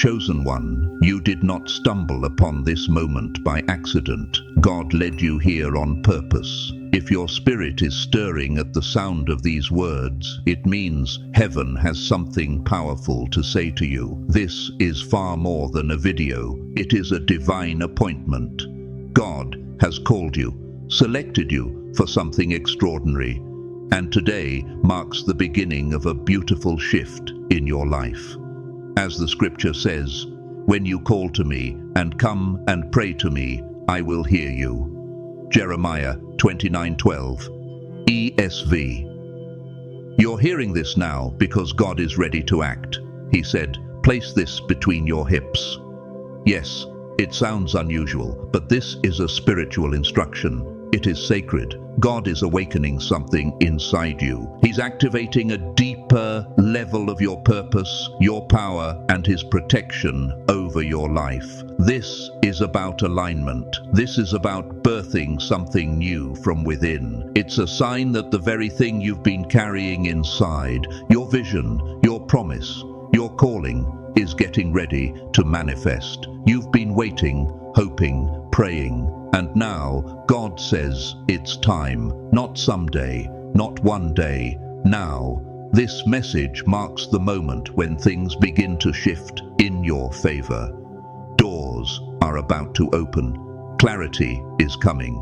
Chosen one, you did not stumble upon this moment by accident. God led you here on purpose. If your spirit is stirring at the sound of these words, it means heaven has something powerful to say to you. This is far more than a video. It is a divine appointment. God has called you, selected you for something extraordinary, and today marks the beginning of a beautiful shift in your life. As the scripture says, when you call to me and come and pray to me, I will hear you. Jeremiah 29:12, ESV. You're hearing this now because God is ready to act. He said, place this between your hips. Yes, it sounds unusual, but this is a spiritual instruction. It is sacred. God is awakening something inside you. He's activating a deeper level of your purpose, your power, and His protection over your life. This is about alignment. This is about birthing something new from within. It's a sign that the very thing you've been carrying inside, your vision, your promise, your calling, is getting ready to manifest. You've been waiting, hoping, praying, and now God says it's time, not someday, not one day, now. This message marks the moment when things begin to shift in your favor. Doors are about to open. Clarity is coming.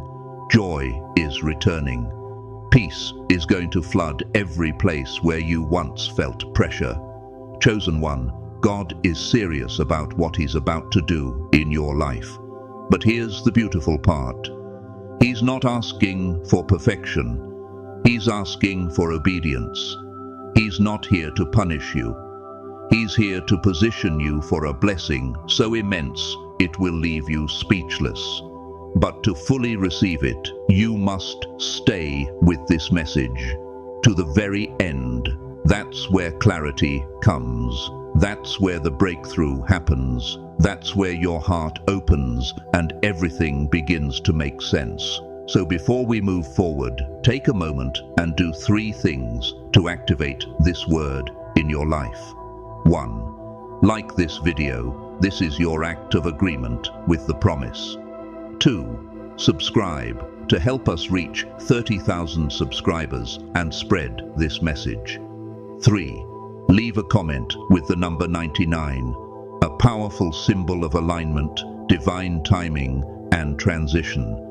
Joy is returning. Peace is going to flood every place where you once felt pressure. Chosen one, God is serious about what He's about to do in your life. But here's the beautiful part. He's not asking for perfection. He's asking for obedience. He's not here to punish you. He's here to position you for a blessing so immense it will leave you speechless. But to fully receive it, you must stay with this message to the very end. That's where clarity comes. That's where the breakthrough happens. That's where your heart opens and everything begins to make sense. So before we move forward, take a moment and do 3 things to activate this word in your life. 1. Like this video. This is your act of agreement with the promise. 2. Subscribe to help us reach 30,000 subscribers and spread this message. 3. Leave a comment with the number 99, a powerful symbol of alignment, divine timing, and transition.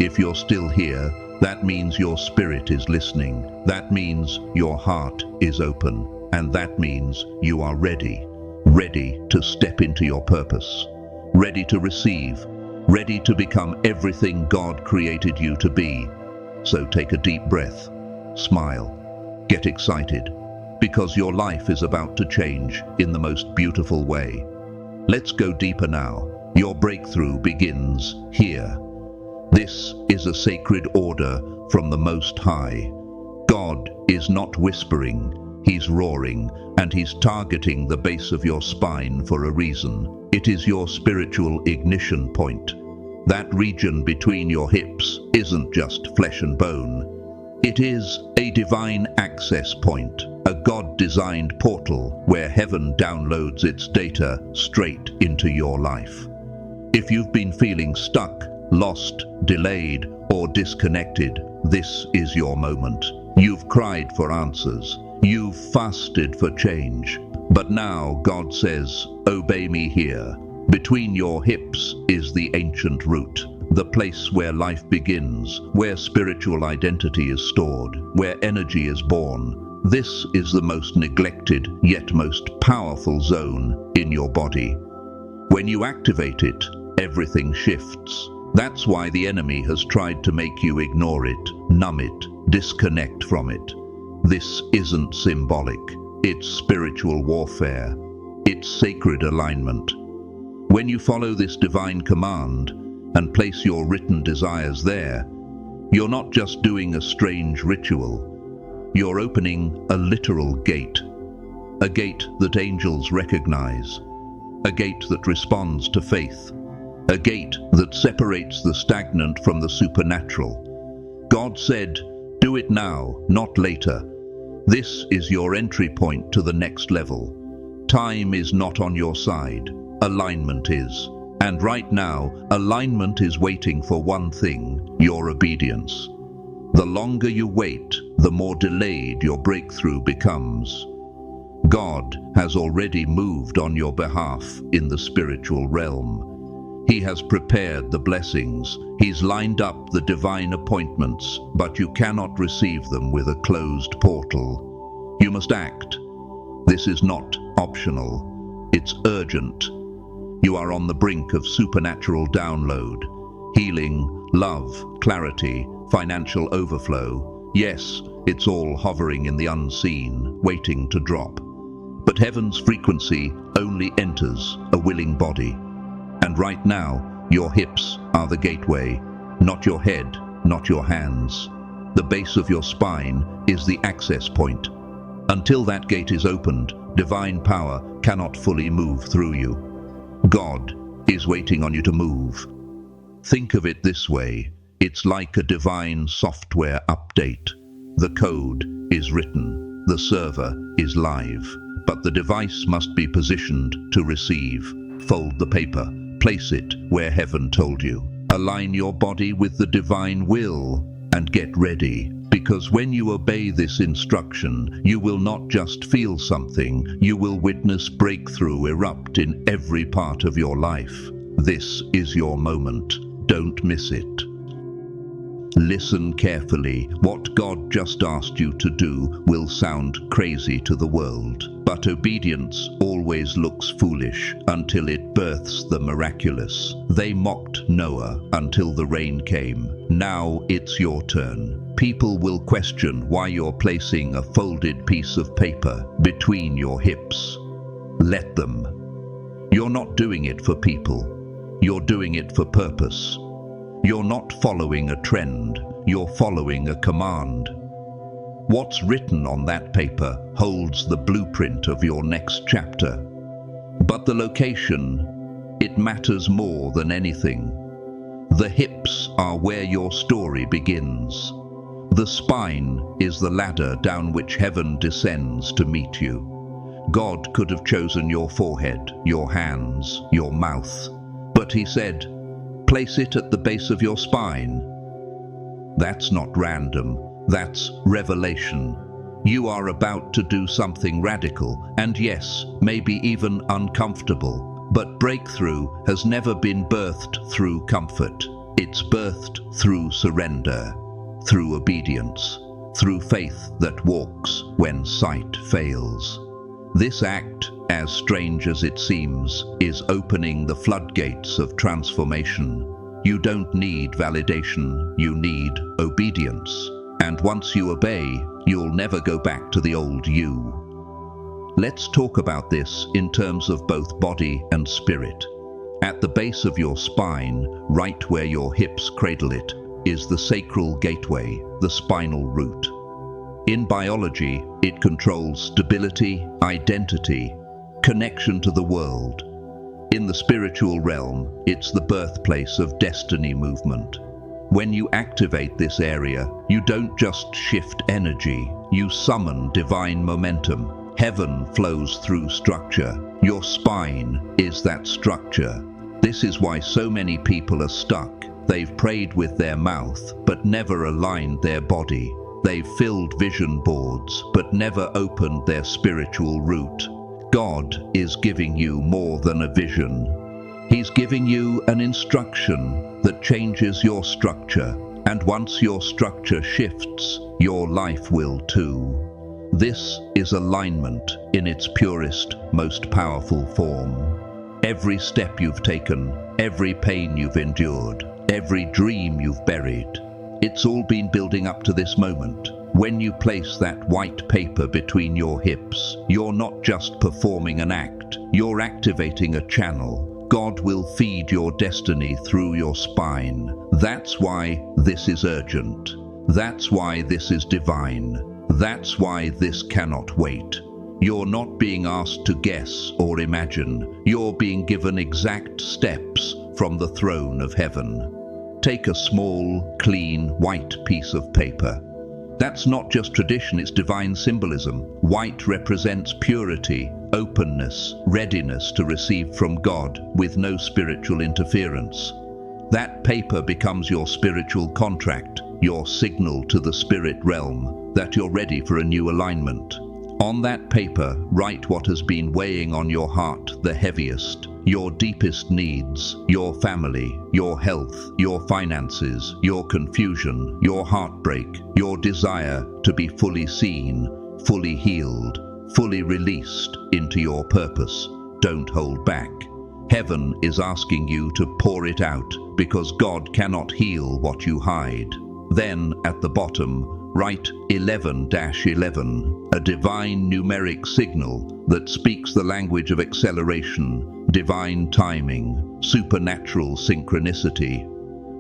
If you're still here, that means your spirit is listening. That means your heart is open. And that means you are ready to step into your purpose, ready to receive, ready to become everything God created you to be. So take a deep breath, smile, get excited, because your life is about to change in the most beautiful way. Let's go deeper now. Your breakthrough begins here. This is a sacred order from the Most High. God is not whispering, He's roaring, and He's targeting the base of your spine for a reason. It is your spiritual ignition point. That region between your hips isn't just flesh and bone. It is a divine access point, a God-designed portal where heaven downloads its data straight into your life. If you've been feeling stuck, lost, delayed, or disconnected, this is your moment. You've cried for answers. You've fasted for change. But now God says, obey me here. Between your hips is the ancient root, the place where life begins, where spiritual identity is stored, where energy is born. This is the most neglected, yet most powerful zone in your body. When you activate it, everything shifts. That's why the enemy has tried to make you ignore it, numb it, disconnect from it. This isn't symbolic. It's spiritual warfare. It's sacred alignment. When you follow this divine command and place your written desires there, you're not just doing a strange ritual. You're opening a literal gate. A gate that angels recognize. A gate that responds to faith. A gate that separates the stagnant from the supernatural. God said, do it now, not later. This is your entry point to the next level. Time is not on your side. Alignment is. And right now, alignment is waiting for one thing: your obedience. The longer you wait, the more delayed your breakthrough becomes. God has already moved on your behalf in the spiritual realm. He has prepared the blessings. He's lined up the divine appointments, but you cannot receive them with a closed portal. You must act. This is not optional. It's urgent. You are on the brink of supernatural download, healing, love, clarity, financial overflow. Yes, it's all hovering in the unseen, waiting to drop. But heaven's frequency only enters a willing body. And right now, your hips are the gateway, not your head, not your hands. The base of your spine is the access point. Until that gate is opened, divine power cannot fully move through you. God is waiting on you to move. Think of it this way: it's like a divine software update. The code is written, the server is live, but the device must be positioned to receive. Fold the paper, place it where heaven told you. Align your body with the divine will and get ready. Because when you obey this instruction, you will not just feel something, you will witness breakthrough erupt in every part of your life. This is your moment. Don't miss it. Listen carefully. What God just asked you to do will sound crazy to the world, but obedience always looks foolish until it births the miraculous. They mocked Noah until the rain came. Now it's your turn. People will question why you're placing a folded piece of paper between your hips. Let them. You're not doing it for people. You're doing it for purpose. You're not following a trend. You're following a command. What's written on that paper holds the blueprint of your next chapter. But the location, it matters more than anything. The hips are where your story begins. The spine is the ladder down which heaven descends to meet you. God could have chosen your forehead, your hands, your mouth, but He said, place it at the base of your spine. That's not random, that's revelation. You are about to do something radical, and yes, maybe even uncomfortable, but breakthrough has never been birthed through comfort. It's birthed through surrender, through obedience, through faith that walks when sight fails. This act, as strange as it seems, is opening the floodgates of transformation. You don't need validation, you need obedience. And once you obey, you'll never go back to the old you. Let's talk about this in terms of both body and spirit. At the base of your spine, right where your hips cradle it, is the sacral gateway, the spinal root. In biology, it controls stability, identity, connection to the world. In the spiritual realm, it's the birthplace of destiny movement. When you activate this area, you don't just shift energy, you summon divine momentum. Heaven flows through structure. Your spine is that structure. This is why so many people are stuck. They've prayed with their mouth, but never aligned their body. They've filled vision boards, but never opened their spiritual root. God is giving you more than a vision. He's giving you an instruction that changes your structure. And once your structure shifts, your life will too. This is alignment in its purest, most powerful form. Every step you've taken, every pain you've endured, every dream you've buried, it's all been building up to this moment. When you place that white paper between your hips, you're not just performing an act, you're activating a channel. God will feed your destiny through your spine. That's why this is urgent. That's why this is divine. That's why this cannot wait. You're not being asked to guess or imagine. You're being given exact steps from the throne of heaven. Take a small, clean, white piece of paper. That's not just tradition, it's divine symbolism. White represents purity, openness, readiness to receive from God with no spiritual interference. That paper becomes your spiritual contract, your signal to the spirit realm that you're ready for a new alignment. On that paper, write what has been weighing on your heart the heaviest, your deepest needs, your family, your health, your finances, your confusion, your heartbreak, your desire to be fully seen, fully healed, fully released into your purpose. Don't hold back. Heaven is asking you to pour it out because God cannot heal what you hide. Then, at the bottom, write 11-11, a divine numeric signal that speaks the language of acceleration, divine timing, supernatural synchronicity.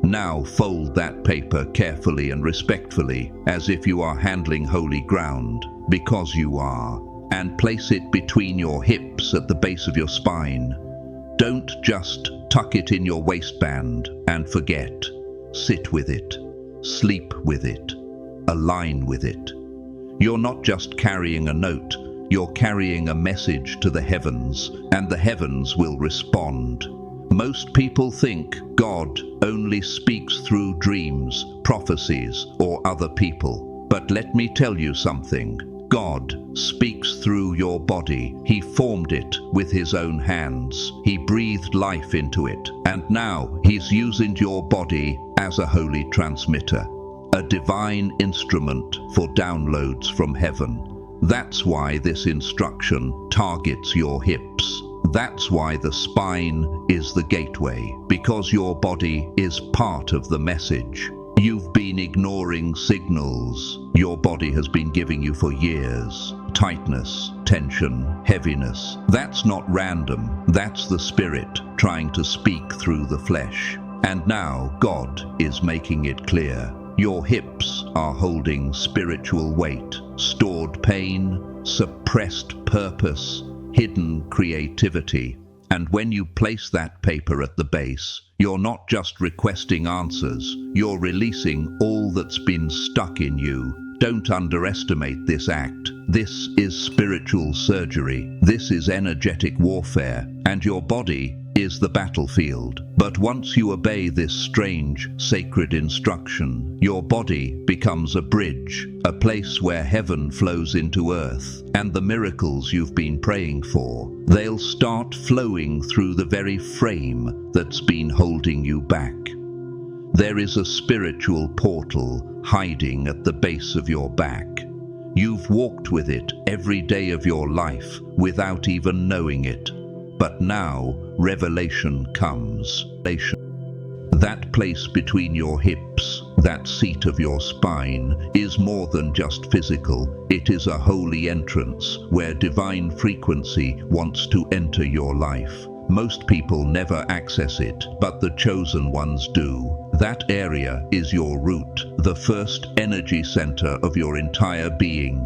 Now fold that paper carefully and respectfully, as if you are handling holy ground, because you are, and place it between your hips at the base of your spine. Don't just tuck it in your waistband and forget. Sit with it, sleep with it, align with it. You're not just carrying a note, you're carrying a message to the heavens, and the heavens will respond. Most people think God only speaks through dreams, prophecies, or other people. But let me tell you something. God speaks through your body. He formed it with His own hands. He breathed life into it, and now He's using your body as a holy transmitter, a divine instrument for downloads from heaven. That's why this instruction targets your hips. That's why the spine is the gateway, because your body is part of the message. You've been ignoring signals your body has been giving you for years. Tightness, tension, heaviness. That's not random. That's the spirit trying to speak through the flesh. And now God is making it clear. Your hips are holding spiritual weight, stored pain, suppressed purpose, hidden creativity. And when you place that paper at the base, you're not just requesting answers, you're releasing all that's been stuck in you. Don't underestimate this act. This is spiritual surgery. This is energetic warfare, and your body is the battlefield. But once you obey this strange, sacred instruction, your body becomes a bridge, a place where heaven flows into earth, and the miracles you've been praying for, they'll start flowing through the very frame that's been holding you back. There is a spiritual portal hiding at the base of your back. You've walked with it every day of your life without even knowing it. But now, revelation comes. That place between your hips, that seat of your spine, is more than just physical. It is a holy entrance where divine frequency wants to enter your life. Most people never access it, but the chosen ones do. That area is your root, the first energy center of your entire being.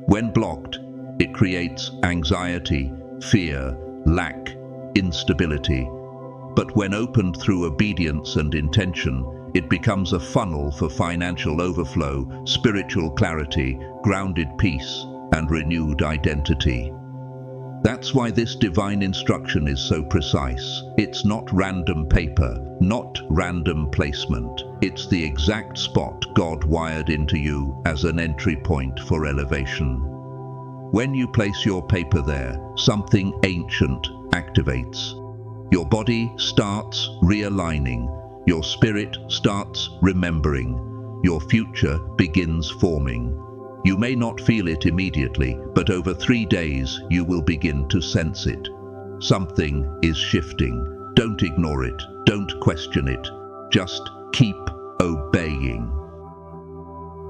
When blocked, it creates anxiety, fear, lack, instability. But when opened through obedience and intention, it becomes a funnel for financial overflow, spiritual clarity, grounded peace, and renewed identity. That's why this divine instruction is so precise. It's not random paper, not random placement. It's the exact spot God wired into you as an entry point for elevation. When you place your paper there, something ancient activates. Your body starts realigning. Your spirit starts remembering. Your future begins forming. You may not feel it immediately, but over 3 days you will begin to sense it. Something is shifting. Don't ignore it. Don't question it. Just keep obeying.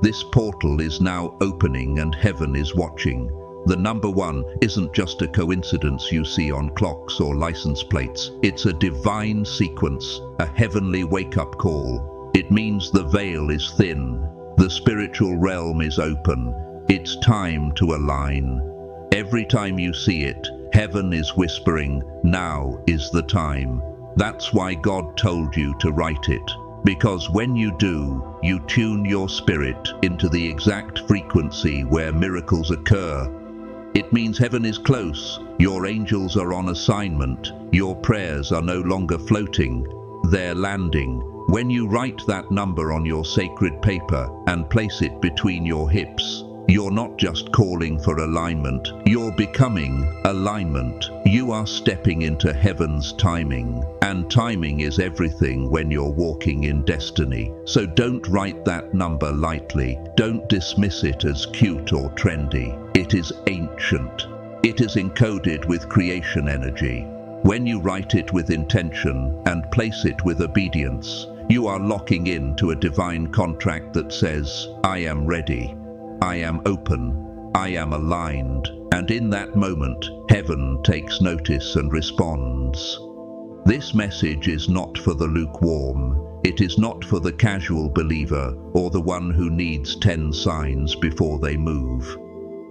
This portal is now opening and heaven is watching. The number 1 isn't just a coincidence you see on clocks or license plates. It's a divine sequence, a heavenly wake-up call. It means the veil is thin. The spiritual realm is open. It's time to align. Every time you see it, heaven is whispering, now is the time. That's why God told you to write it. Because when you do, you tune your spirit into the exact frequency where miracles occur. It means heaven is close, your angels are on assignment, your prayers are no longer floating, they're landing. When you write that number on your sacred paper and place it between your hips, you're not just calling for alignment, you're becoming alignment. You are stepping into heaven's timing, and timing is everything when you're walking in destiny. So don't write that number lightly. Don't dismiss it as cute or trendy. It is ancient. It is encoded with creation energy. When you write it with intention and place it with obedience, you are locking into a divine contract that says, I am ready. I am open, I am aligned, and in that moment, heaven takes notice and responds. This message is not for the lukewarm. It is not for the casual believer or the one who needs 10 signs before they move.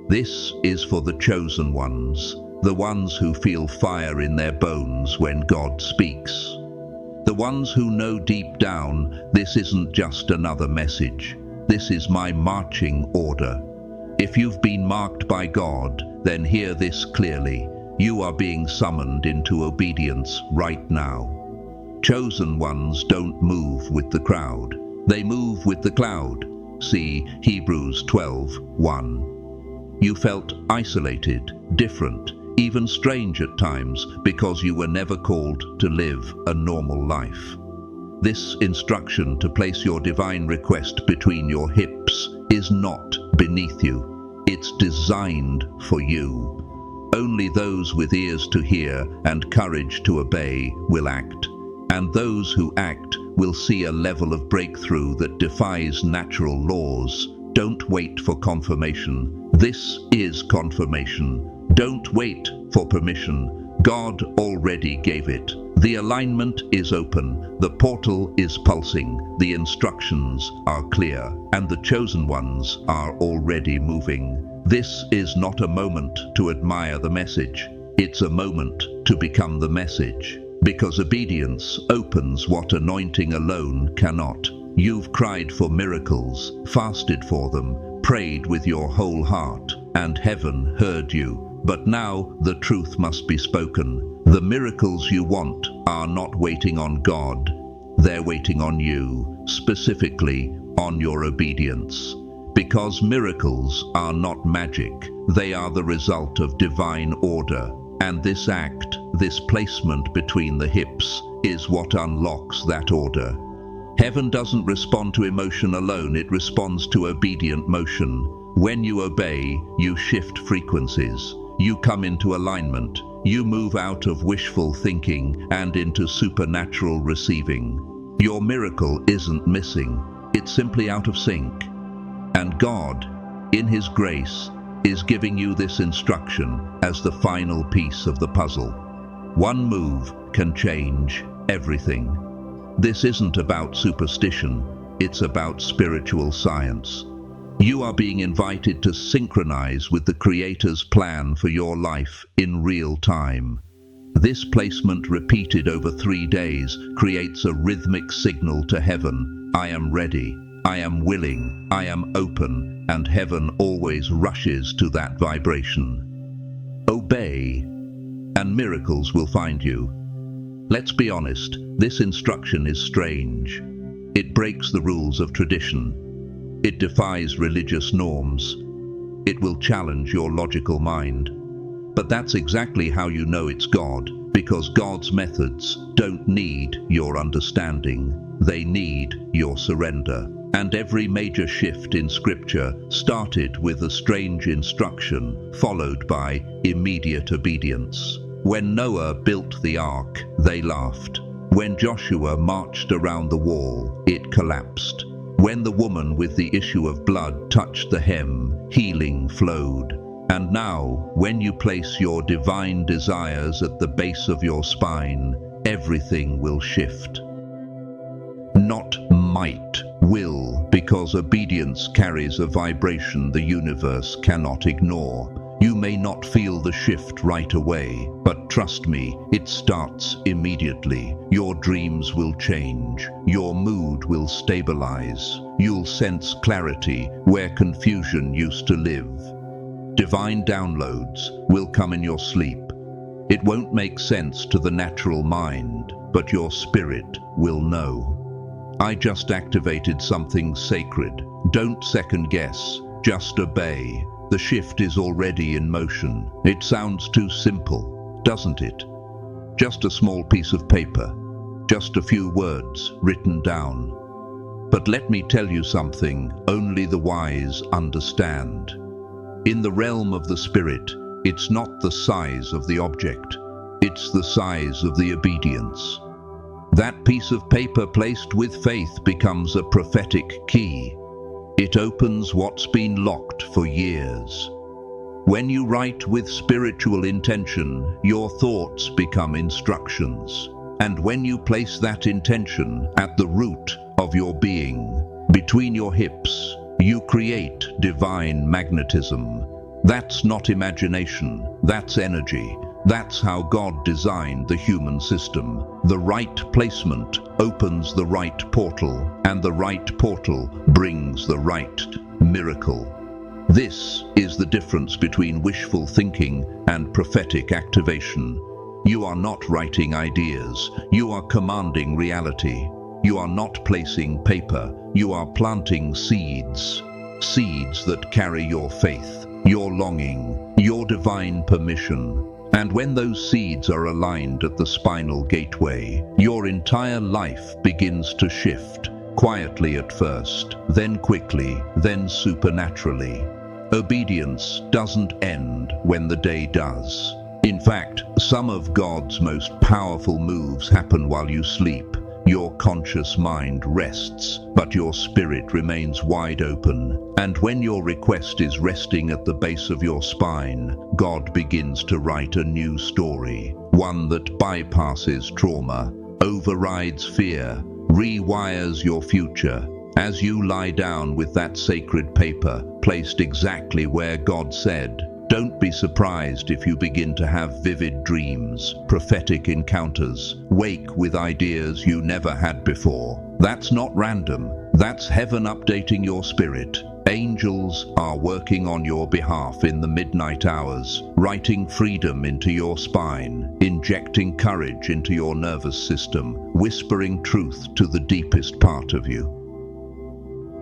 This is for the chosen ones, the ones who feel fire in their bones when God speaks. The ones who know deep down, this isn't just another message. This is my marching order. If you've been marked by God, then hear this clearly. You are being summoned into obedience right now. Chosen ones don't move with the crowd. They move with the cloud. See Hebrews 12:1. You felt isolated, different, even strange at times because you were never called to live a normal life. This instruction to place your divine request between your hips is not beneath you. It's designed for you. Only those with ears to hear and courage to obey will act, and those who act will see a level of breakthrough that defies natural laws. Don't wait for confirmation. This is confirmation. Don't wait for permission. God already gave it. The alignment is open, the portal is pulsing, the instructions are clear, and the chosen ones are already moving. This is not a moment to admire the message. It's a moment to become the message. Because obedience opens what anointing alone cannot. You've cried for miracles, fasted for them, prayed with your whole heart, and heaven heard you. But now the truth must be spoken. The miracles you want are not waiting on God. They're waiting on you, specifically on your obedience. Because miracles are not magic. They are the result of divine order. And this act, this placement between the hips, is what unlocks that order. Heaven doesn't respond to emotion alone, it responds to obedient motion. When you obey, you shift frequencies. You come into alignment. You move out of wishful thinking and into supernatural receiving. Your miracle isn't missing. It's simply out of sync. And God, in His grace, is giving you this instruction as the final piece of the puzzle. One move can change everything. This isn't about superstition. It's about spiritual science. You are being invited to synchronize with the Creator's plan for your life in real time. This placement, repeated over 3 days, creates a rhythmic signal to heaven. I am ready, I am willing, I am open, and heaven always rushes to that vibration. Obey, and miracles will find you. Let's be honest, this instruction is strange. It breaks the rules of tradition. It defies religious norms. It will challenge your logical mind. But that's exactly how you know it's God, because God's methods don't need your understanding. They need your surrender. And every major shift in Scripture started with a strange instruction, followed by immediate obedience. When Noah built the ark, they laughed. When Joshua marched around the wall, it collapsed. When the woman with the issue of blood touched the hem, healing flowed. And now, when you place your divine desires at the base of your spine, everything will shift. Not might, will, because obedience carries a vibration the universe cannot ignore. You may not feel the shift right away, but trust me, it starts immediately. Your dreams will change. Your mood will stabilize. You'll sense clarity where confusion used to live. Divine downloads will come in your sleep. It won't make sense to the natural mind, but your spirit will know. I just activated something sacred. Don't second guess, just obey. The shift is already in motion. It sounds too simple, doesn't it? Just a small piece of paper, just a few words written down. But let me tell you something only the wise understand. In the realm of the spirit, it's not the size of the object, it's the size of the obedience. That piece of paper placed with faith becomes a prophetic key. It opens what's been locked for years. When you write with spiritual intention, your thoughts become instructions. And when you place that intention at the root of your being, between your hips, you create divine magnetism. That's not imagination, that's energy. That's how God designed the human system. The right placement opens the right portal, and the right portal brings the right miracle. This is the difference between wishful thinking and prophetic activation. You are not writing ideas, you are commanding reality. You are not placing paper, you are planting seeds. Seeds that carry your faith, your longing, your divine permission. And when those seeds are aligned at the spinal gateway, your entire life begins to shift, quietly at first, then quickly, then supernaturally. Obedience doesn't end when the day does. In fact, some of God's most powerful moves happen while you sleep. Your conscious mind rests, but your spirit remains wide open. And when your request is resting at the base of your spine, God begins to write a new story, one that bypasses trauma, overrides fear, rewires your future. As you lie down with that sacred paper placed exactly where God said, don't be surprised if you begin to have vivid dreams, prophetic encounters, wake with ideas you never had before. That's not random. That's heaven updating your spirit. Angels are working on your behalf in the midnight hours, writing freedom into your spine, injecting courage into your nervous system, whispering truth to the deepest part of you.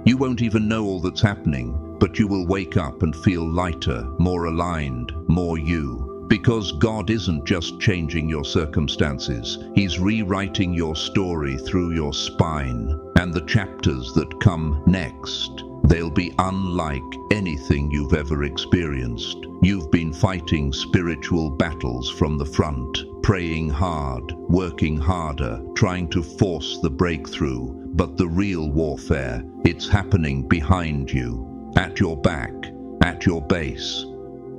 You won't even know all that's happening, but you will wake up and feel lighter, more aligned, more you. Because God isn't just changing your circumstances, He's rewriting your story through your spine. And the chapters that come next, they'll be unlike anything you've ever experienced. You've been fighting spiritual battles from the front, praying hard, working harder, trying to force the breakthrough. But the real warfare, it's happening behind you, at your back, at your base.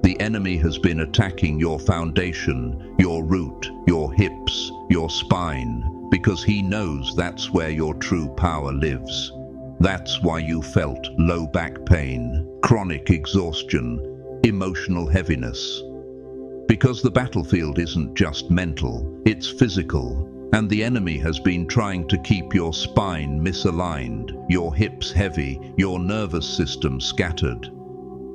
The enemy has been attacking your foundation, your root, your hips, your spine, because he knows that's where your true power lives. That's why you felt low back pain, chronic exhaustion, emotional heaviness. Because the battlefield isn't just mental, it's physical. And the enemy has been trying to keep your spine misaligned, your hips heavy, your nervous system scattered.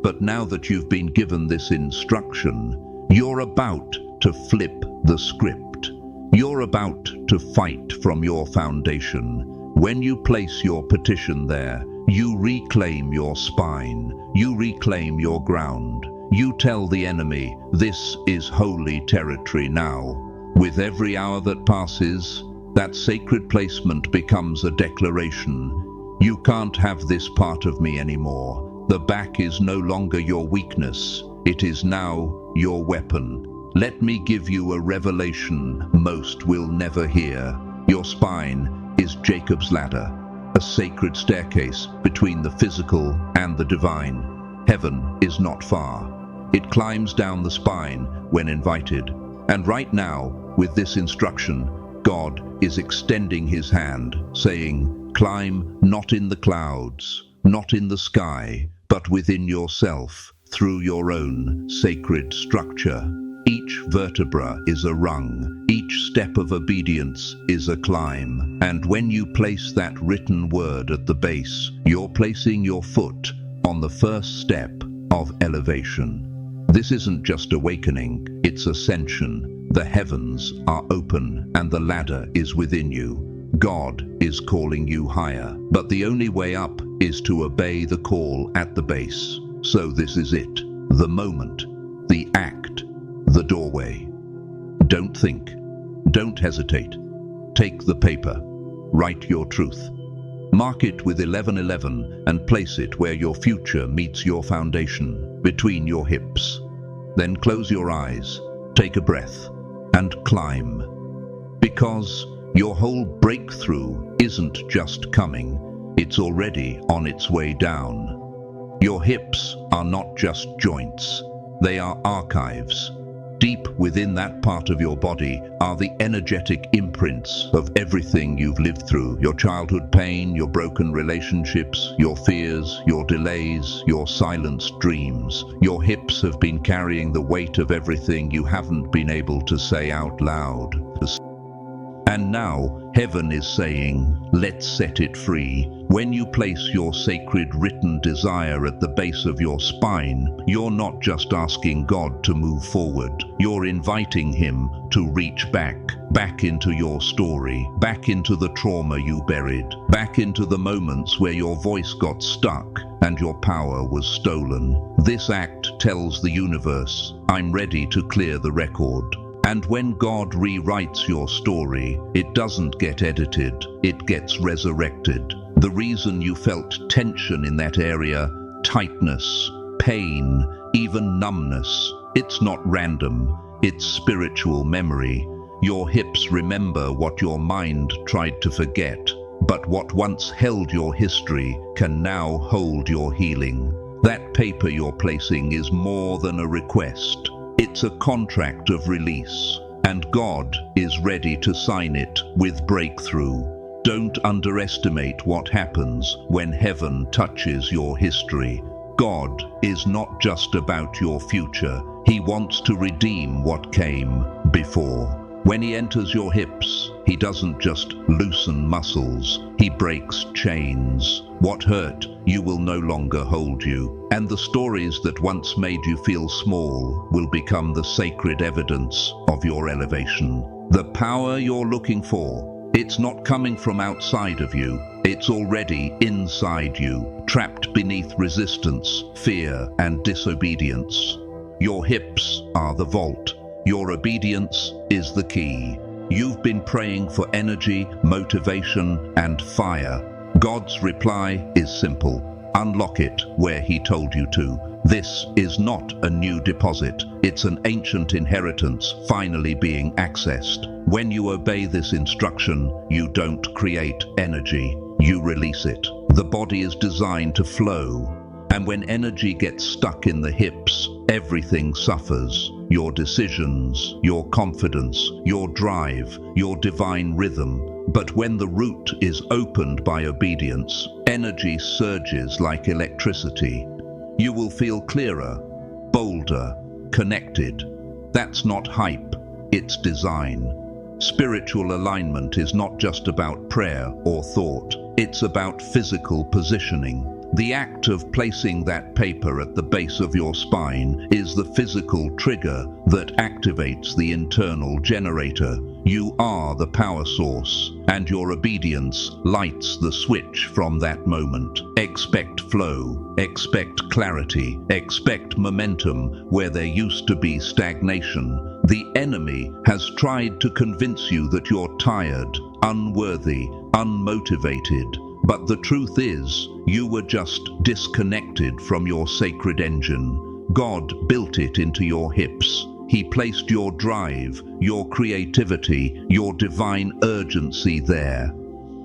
But now that you've been given this instruction, you're about to flip the script. You're about to fight from your foundation. When you place your petition there, you reclaim your spine, you reclaim your ground. You tell the enemy, this is holy territory now. With every hour that passes, that sacred placement becomes a declaration. You can't have this part of me anymore. The back is no longer your weakness. It is now your weapon. Let me give you a revelation most will never hear. Your spine is Jacob's ladder, a sacred staircase between the physical and the divine. Heaven is not far. It climbs down the spine when invited. And right now, with this instruction, God is extending His hand, saying, climb not in the clouds, not in the sky, but within yourself, through your own sacred structure. Each vertebra is a rung, each step of obedience is a climb. And when you place that written word at the base, you're placing your foot on the first step of elevation. This isn't just awakening, it's ascension. The heavens are open and the ladder is within you. God is calling you higher, but the only way up is to obey the call at the base. So this is it, the moment, the act, the doorway. Don't think, don't hesitate. Take the paper, write your truth. Mark it with 1111 and place it where your future meets your foundation, between your hips. Then close your eyes, take a breath, and climb. Because your whole breakthrough isn't just coming, it's already on its way down. Your hips are not just joints, they are archives. Deep within that part of your body are the energetic imprints of everything you've lived through. Your childhood pain, your broken relationships, your fears, your delays, your silenced dreams. Your hips have been carrying the weight of everything you haven't been able to say out loud. And now, heaven is saying, let's set it free. When you place your sacred written desire at the base of your spine, you're not just asking God to move forward. You're inviting Him to reach back into your story, back into the trauma you buried, back into the moments where your voice got stuck and your power was stolen. This act tells the universe, I'm ready to clear the record. And when God rewrites your story, it doesn't get edited, it gets resurrected. The reason you felt tension in that area, tightness, pain, even numbness, it's not random, it's spiritual memory. Your hips remember what your mind tried to forget, but what once held your history can now hold your healing. That paper you're placing is more than a request. It's a contract of release, and God is ready to sign it with breakthrough. Don't underestimate what happens when heaven touches your history. God is not just about your future. He wants to redeem what came before. When He enters your hips, He doesn't just loosen muscles, He breaks chains. What hurt you will no longer hold you, and the stories that once made you feel small will become the sacred evidence of your elevation. The power you're looking for, it's not coming from outside of you, it's already inside you, trapped beneath resistance, fear, and disobedience. Your hips are the vault. Your obedience is the key. You've been praying for energy, motivation, and fire. God's reply is simple. Unlock it where He told you to. This is not a new deposit. It's an ancient inheritance finally being accessed. When you obey this instruction, you don't create energy, you release it. The body is designed to flow. And when energy gets stuck in the hips, everything suffers. Your decisions, your confidence, your drive, your divine rhythm. But when the root is opened by obedience, energy surges like electricity. You will feel clearer, bolder, connected. That's not hype, it's design. Spiritual alignment is not just about prayer or thought, it's about physical positioning. The act of placing that paper at the base of your spine is the physical trigger that activates the internal generator. You are the power source, and your obedience lights the switch from that moment. Expect flow, expect clarity, expect momentum where there used to be stagnation. The enemy has tried to convince you that you're tired, unworthy, unmotivated. But the truth is, you were just disconnected from your sacred engine. God built it into your hips. He placed your drive, your creativity, your divine urgency there.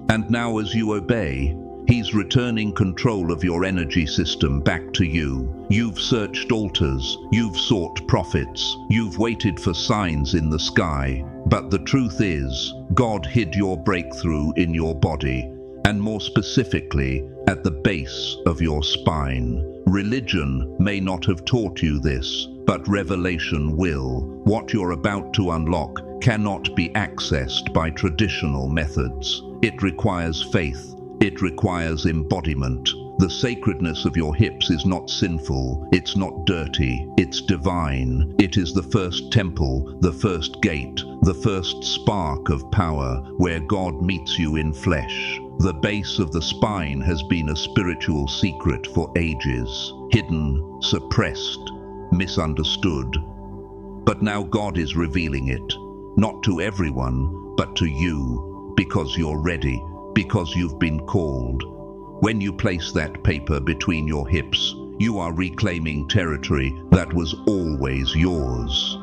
And now as you obey, He's returning control of your energy system back to you. You've searched altars, you've sought prophets, you've waited for signs in the sky. But the truth is, God hid your breakthrough in your body. And more specifically, at the base of your spine. Religion may not have taught you this, but revelation will. What you're about to unlock cannot be accessed by traditional methods. It requires faith. It requires embodiment. The sacredness of your hips is not sinful, it's not dirty, it's divine. It is the first temple, the first gate, the first spark of power, where God meets you in flesh. The base of the spine has been a spiritual secret for ages, hidden, suppressed, misunderstood. But now God is revealing it, not to everyone, but to you, because you're ready, because you've been called. When you place that paper between your hips, you are reclaiming territory that was always yours.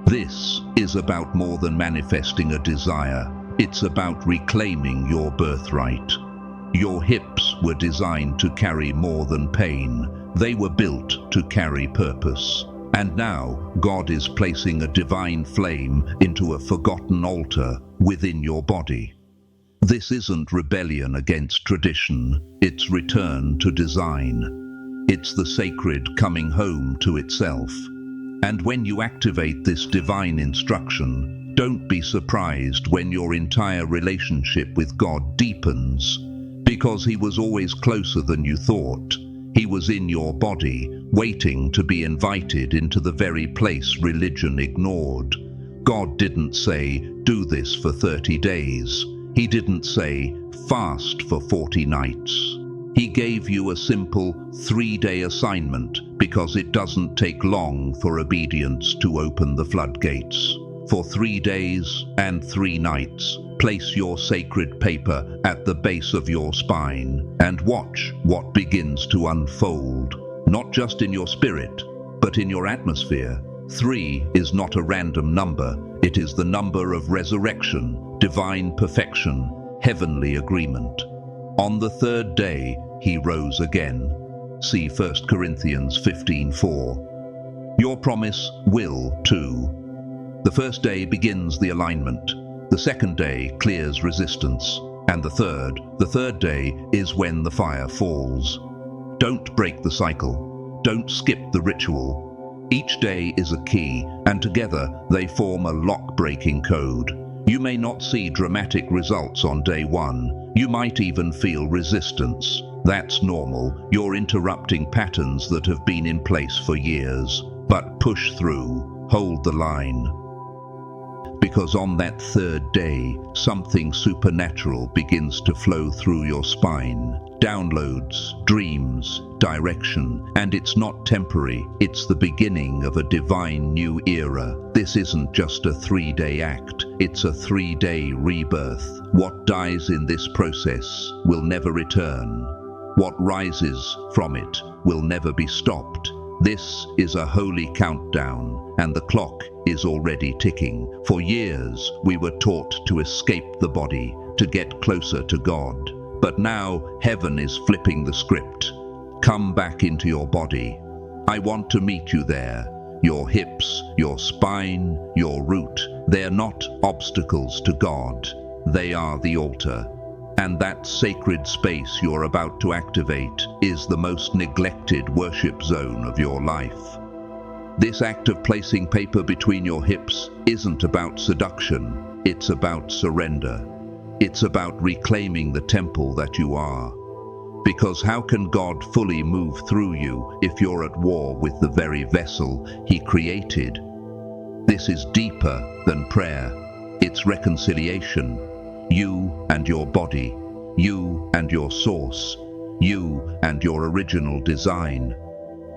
This is about more than manifesting a desire. It's about reclaiming your birthright. Your hips were designed to carry more than pain. They were built to carry purpose. And now, God is placing a divine flame into a forgotten altar within your body. This isn't rebellion against tradition, it's return to design. It's the sacred coming home to itself. And when you activate this divine instruction, don't be surprised when your entire relationship with God deepens, because He was always closer than you thought. He was in your body, waiting to be invited into the very place religion ignored. God didn't say, do this for 30 days. He didn't say, fast for 40 nights. He gave you a simple 3-day assignment because it doesn't take long for obedience to open the floodgates. For 3 days and 3 nights, place your sacred paper at the base of your spine and watch what begins to unfold, not just in your spirit, but in your atmosphere. 3 is not a random number. It is the number of resurrection, divine perfection, heavenly agreement. On the 3rd day, He rose again. See 1 Corinthians 15:4. Your promise will too. The 1st day begins the alignment. The 2nd day clears resistance. And the third day is when the fire falls. Don't break the cycle. Don't skip the ritual. Each day is a key, and together they form a lock-breaking code. You may not see dramatic results on day 1. You might even feel resistance. That's normal. You're interrupting patterns that have been in place for years. But push through. Hold the line. Because on that 3rd day, something supernatural begins to flow through your spine. Downloads, dreams, direction, and it's not temporary, it's the beginning of a divine new era. This isn't just a 3-day act, it's a 3-day rebirth. What dies in this process will never return. What rises from it will never be stopped. This is a holy countdown, and the clock is already ticking. For years, we were taught to escape the body, to get closer to God. But now, heaven is flipping the script. Come back into your body. I want to meet you there. Your hips, your spine, your root, they're not obstacles to God. They are the altar. And that sacred space you're about to activate is the most neglected worship zone of your life. This act of placing paper between your hips isn't about seduction, it's about surrender. It's about reclaiming the temple that you are. Because how can God fully move through you if you're at war with the very vessel He created? This is deeper than prayer. It's reconciliation. You and your body, you and your source, you and your original design.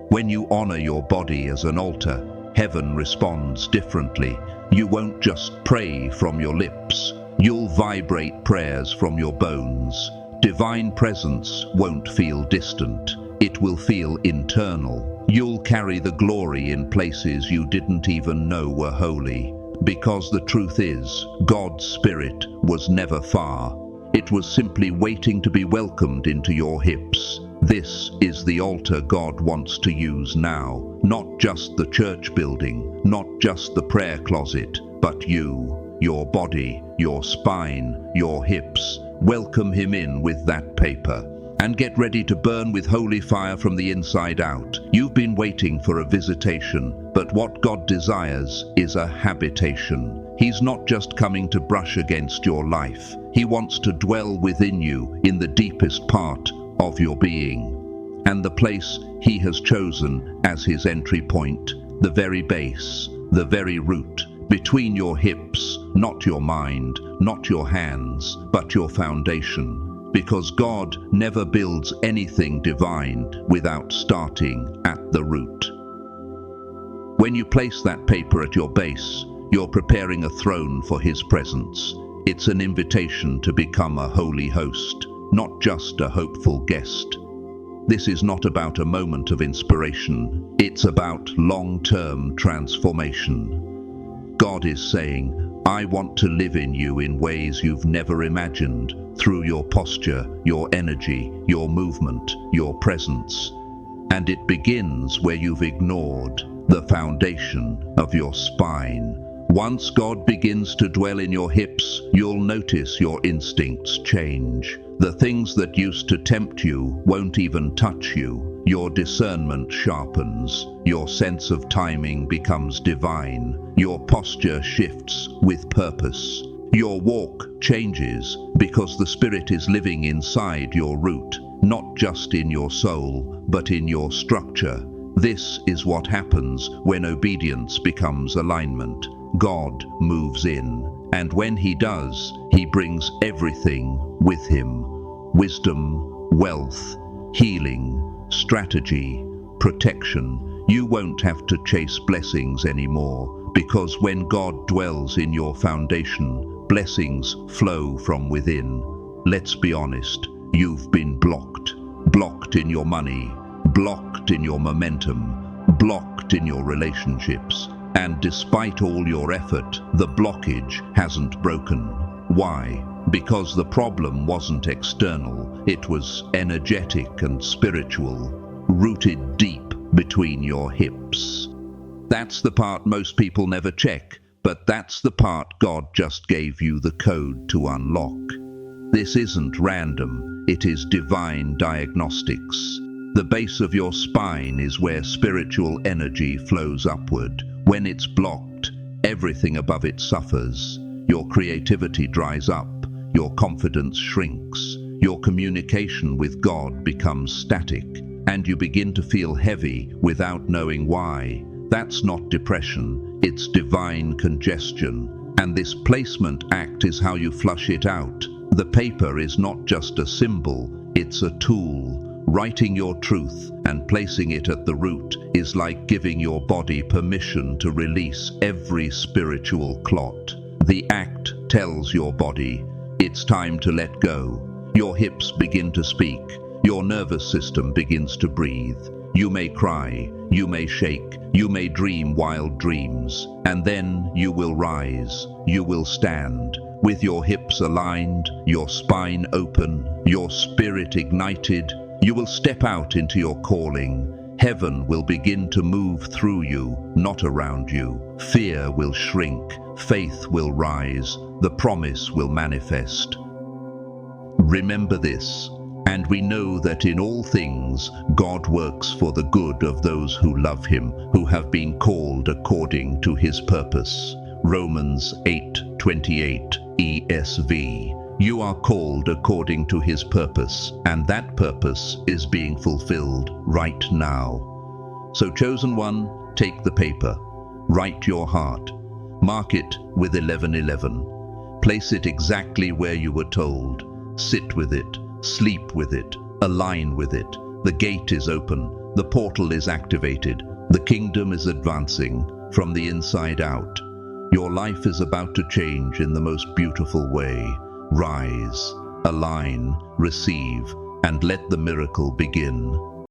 When you honor your body as an altar, heaven responds differently. You won't just pray from your lips, you'll vibrate prayers from your bones. Divine presence won't feel distant, it will feel internal. You'll carry the glory in places you didn't even know were holy. Because the truth is, God's Spirit was never far. It was simply waiting to be welcomed into your hips. This is the altar God wants to use now. Not just the church building, not just the prayer closet, but you, your body, your spine, your hips. Welcome Him in with that paper. And get ready to burn with holy fire from the inside out. You've been waiting for a visitation, but what God desires is a habitation. He's not just coming to brush against your life. He wants to dwell within you in the deepest part of your being, and the place He has chosen as His entry point, the very base, the very root, between your hips, not your mind, not your hands, but your foundation, because God never builds anything divine without starting at the root. When you place that paper at your base, you're preparing a throne for His presence. It's an invitation to become a holy host, not just a hopeful guest. This is not about a moment of inspiration. It's about long-term transformation. God is saying, I want to live in you in ways you've never imagined, through your posture, your energy, your movement, your presence. And it begins where you've ignored the foundation of your spine. Once God begins to dwell in your hips, you'll notice your instincts change. The things that used to tempt you won't even touch you. Your discernment sharpens. Your sense of timing becomes divine. Your posture shifts with purpose. Your walk changes because the Spirit is living inside your root, not just in your soul, but in your structure. This is what happens when obedience becomes alignment. God moves in, and when He does, He brings everything with Him. Wisdom, wealth, healing, strategy, protection. You won't have to chase blessings anymore, because when God dwells in your foundation, blessings flow from within. Let's be honest, you've been blocked. Blocked in your money, blocked in your momentum, blocked in your relationships. And despite all your effort, the blockage hasn't broken. Why? Because the problem wasn't external, it was energetic and spiritual, rooted deep between your hips. That's the part most people never check, but that's the part God just gave you the code to unlock. This isn't random, it is divine diagnostics. The base of your spine is where spiritual energy flows upward. When it's blocked, everything above it suffers. Your creativity dries up, your confidence shrinks, your communication with God becomes static, and you begin to feel heavy without knowing why. That's not depression, it's divine congestion. And this placement act is how you flush it out. The paper is not just a symbol, it's a tool. Writing your truth and placing it at the root is like giving your body permission to release every spiritual clot. The act tells your body, it's time to let go. Your hips begin to speak. Your nervous system begins to breathe. You may cry, you may shake, you may dream wild dreams, and then you will rise, you will stand. With your hips aligned, your spine open, your spirit ignited, you will step out into your calling. Heaven will begin to move through you, not around you. Fear will shrink, faith will rise, the promise will manifest. Remember this, and we know that in all things God works for the good of those who love Him, who have been called according to His purpose. Romans 8:28 ESV. You are called according to His purpose, and that purpose is being fulfilled right now. So chosen one, take the paper, write your heart, mark it with 1111. Place it exactly where you were told. Sit with it, sleep with it, align with it. The gate is open, the portal is activated, the kingdom is advancing from the inside out. Your life is about to change in the most beautiful way. Rise, align, receive, and let the miracle begin.